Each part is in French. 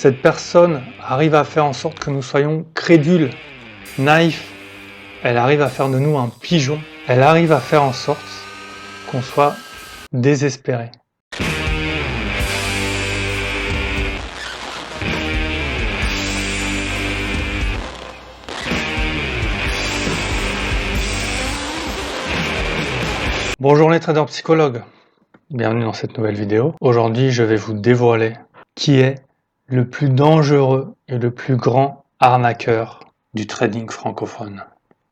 Cette personne arrive à faire en sorte que nous soyons crédules, naïfs. Elle arrive à faire de nous un pigeon. Elle arrive à faire en sorte qu'on soit désespéré. Bonjour les traders psychologues, bienvenue dans cette nouvelle vidéo. Aujourd'hui, je vais vous dévoiler qui est le plus dangereux et le plus grand arnaqueur du trading francophone.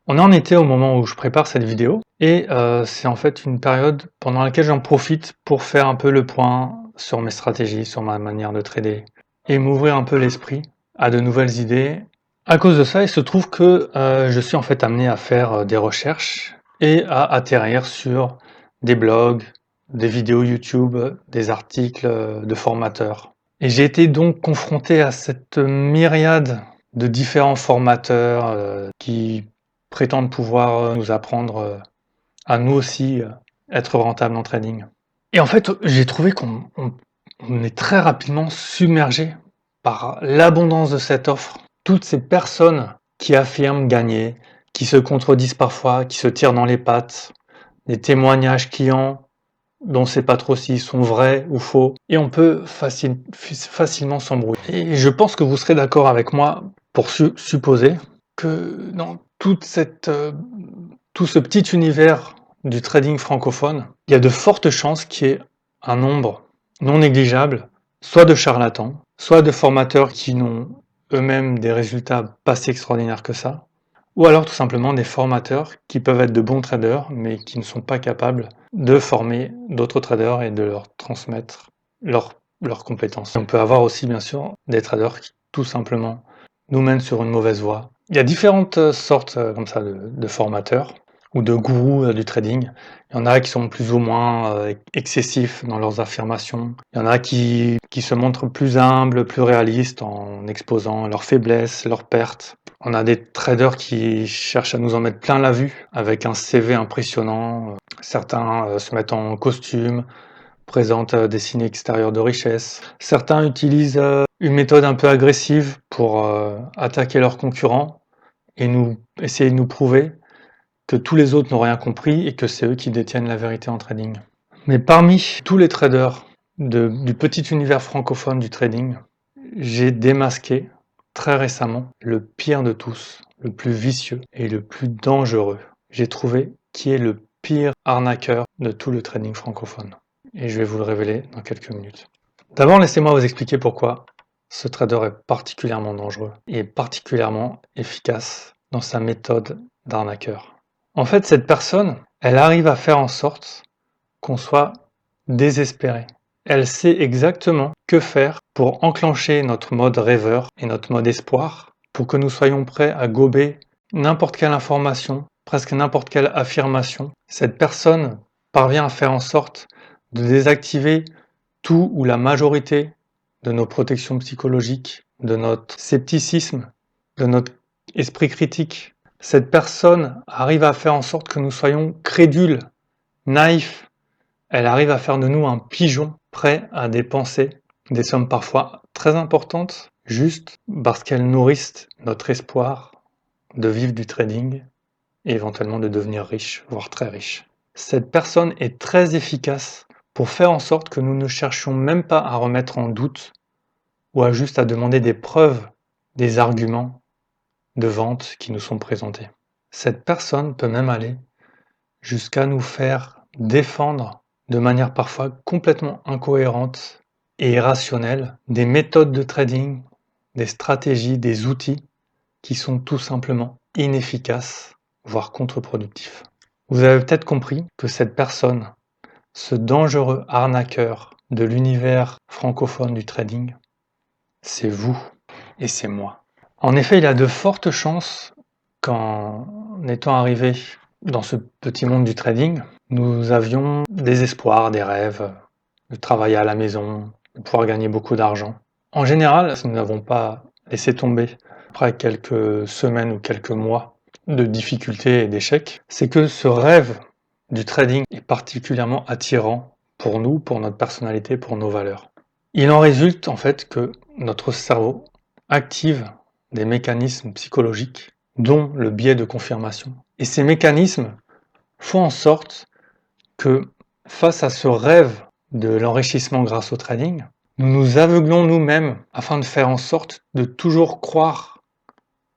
On en était au moment où je prépare cette vidéo et c'est en fait une période pendant laquelle j'en profite pour faire un peu le point sur mes stratégies, sur ma manière de trader et m'ouvrir un peu l'esprit à de nouvelles idées. À cause de ça, il se trouve que je suis en fait amené à faire des recherches et à atterrir sur des blogs, des vidéos YouTube, des articles de formateurs. Et j'ai été donc confronté à cette myriade de différents formateurs qui prétendent pouvoir nous apprendre à nous aussi être rentables en trading. Et en fait, j'ai trouvé qu'on est très rapidement submergé par l'abondance de cette offre. Toutes ces personnes qui affirment gagner, qui se contredisent parfois, qui se tirent dans les pattes, des témoignages clients dont on ne sait pas trop s'ils sont vrais ou faux, et on peut facilement s'embrouiller. Et je pense que vous serez d'accord avec moi pour supposer que dans tout ce petit univers du trading francophone, il y a de fortes chances qu'il y ait un nombre non négligeable, soit de charlatans, soit de formateurs qui n'ont eux-mêmes des résultats pas si extraordinaires que ça, ou alors tout simplement des formateurs qui peuvent être de bons traders, mais qui ne sont pas capables de former d'autres traders et de leur transmettre leurs compétences. On peut avoir aussi bien sûr des traders qui tout simplement nous mènent sur une mauvaise voie. Il y a différentes sortes comme ça de formateurs ou de gourous du trading. Il y en a qui sont plus ou moins excessifs dans leurs affirmations. Il y en a qui se montrent plus humbles, plus réalistes en exposant leurs faiblesses, leurs pertes. On a des traders qui cherchent à nous en mettre plein la vue avec un CV impressionnant. Certains se mettent en costume, présentent des signes extérieurs de richesse. Certains utilisent une méthode un peu agressive pour attaquer leurs concurrents et essayer de nous prouver que tous les autres n'ont rien compris et que c'est eux qui détiennent la vérité en trading. Mais parmi tous les traders du petit univers francophone du trading, j'ai démasqué très récemment le pire de tous, le plus vicieux et le plus dangereux. J'ai trouvé qui est le pire arnaqueur de tout le trading francophone. Et je vais vous le révéler dans quelques minutes. D'abord, laissez-moi vous expliquer pourquoi ce trader est particulièrement dangereux et particulièrement efficace dans sa méthode d'arnaqueur. En fait, cette personne, elle arrive à faire en sorte qu'on soit désespéré. Elle sait exactement que faire pour enclencher notre mode rêveur et notre mode espoir, pour que nous soyons prêts à gober n'importe quelle information, presque n'importe quelle affirmation. Cette personne parvient à faire en sorte de désactiver tout ou la majorité de nos protections psychologiques, de notre scepticisme, de notre esprit critique. Cette personne arrive à faire en sorte que nous soyons crédules, naïfs. Elle arrive à faire de nous un pigeon prêt à dépenser des sommes parfois très importantes, juste parce qu'elles nourrissent notre espoir de vivre du trading et éventuellement de devenir riche, voire très riche. Cette personne est très efficace pour faire en sorte que nous ne cherchions même pas à remettre en doute ou à juste à demander des preuves, des arguments de vente qui nous sont présentés. Cette personne peut même aller jusqu'à nous faire défendre de manière parfois complètement incohérente et irrationnelle des méthodes de trading, des stratégies, des outils qui sont tout simplement inefficaces, voire contre-productifs. Vous avez peut-être compris que cette personne, ce dangereux arnaqueur de l'univers francophone du trading, c'est vous et c'est moi. En effet, il y a de fortes chances qu'en étant arrivé dans ce petit monde du trading, nous avions des espoirs, des rêves, de travailler à la maison, de pouvoir gagner beaucoup d'argent. En général, si nous n'avons pas laissé tomber après quelques semaines ou quelques mois de difficultés et d'échecs, c'est que ce rêve du trading est particulièrement attirant pour nous, pour notre personnalité, pour nos valeurs. Il en résulte en fait que notre cerveau active des mécanismes psychologiques, dont le biais de confirmation. Et ces mécanismes font en sorte que, face à ce rêve de l'enrichissement grâce au trading, nous nous aveuglons nous-mêmes afin de faire en sorte de toujours croire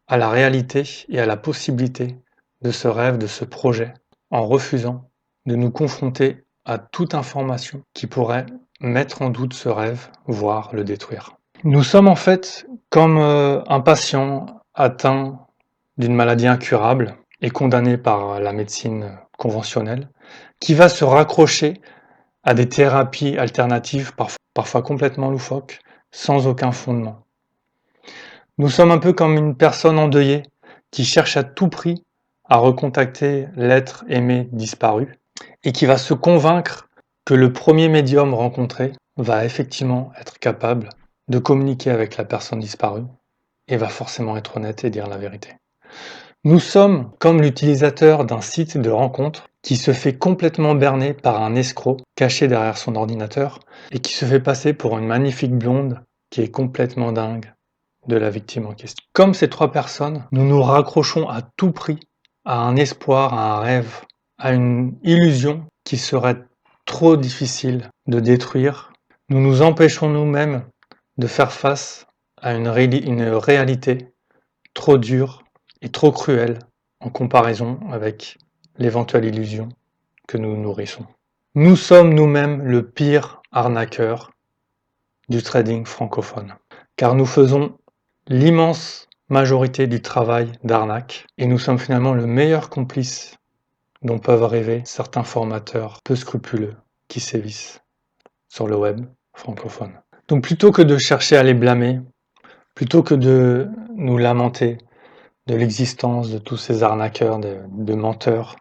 à la réalité et à la possibilité de ce rêve, de ce projet, en refusant de nous confronter à toute information qui pourrait mettre en doute ce rêve, voire le détruire. Nous sommes en fait comme un patient atteint d'une maladie incurable et condamné par la médecine conventionnelle, qui va se raccrocher à des thérapies alternatives parfois complètement loufoques, sans aucun fondement. Nous sommes un peu comme une personne endeuillée qui cherche à tout prix à recontacter l'être aimé disparu et qui va se convaincre que le premier médium rencontré va effectivement être capable de communiquer avec la personne disparue et va forcément être honnête et dire la vérité. Nous sommes comme l'utilisateur d'un site de rencontre qui se fait complètement berner par un escroc caché derrière son ordinateur et qui se fait passer pour une magnifique blonde qui est complètement dingue de la victime en question. Comme ces trois personnes, nous nous raccrochons à tout prix à un espoir, à un rêve, à une illusion qui serait trop difficile de détruire. Nous nous empêchons nous-mêmes de faire face à une réalité trop dure et trop cruelle en comparaison avec l'éventuelle illusion que nous nourrissons. Nous sommes nous-mêmes le pire arnaqueur du trading francophone, car nous faisons l'immense majorité du travail d'arnaque et nous sommes finalement le meilleur complice dont peuvent rêver certains formateurs peu scrupuleux qui sévissent sur le web francophone. Donc plutôt que de chercher à les blâmer, plutôt que de nous lamenter de l'existence de tous ces arnaqueurs, de menteurs,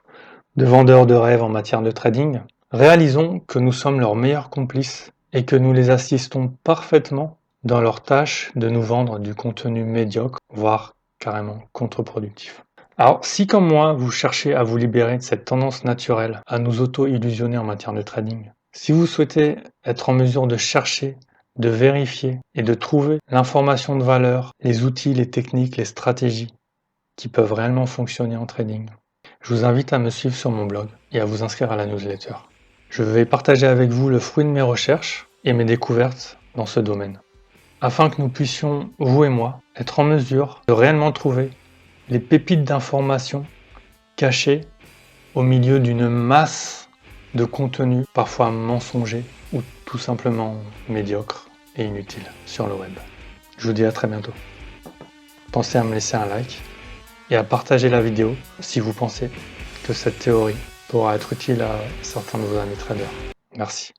de vendeurs de rêves en matière de trading, réalisons que nous sommes leurs meilleurs complices et que nous les assistons parfaitement dans leur tâche de nous vendre du contenu médiocre, voire carrément contre-productif. Alors, si comme moi, vous cherchez à vous libérer de cette tendance naturelle à nous auto-illusionner en matière de trading, si vous souhaitez être en mesure de chercher, de vérifier et de trouver l'information de valeur, les outils, les techniques, les stratégies qui peuvent réellement fonctionner en trading, je vous invite à me suivre sur mon blog et à vous inscrire à la newsletter. Je vais partager avec vous le fruit de mes recherches et mes découvertes dans ce domaine, afin que nous puissions, vous et moi, être en mesure de réellement trouver les pépites d'informations cachées au milieu d'une masse de contenus parfois mensongers ou tout simplement médiocres et inutiles sur le web. Je vous dis à très bientôt. Pensez à me laisser un like et à partager la vidéo si vous pensez que cette théorie pourra être utile à certains de vos amis traders. Merci.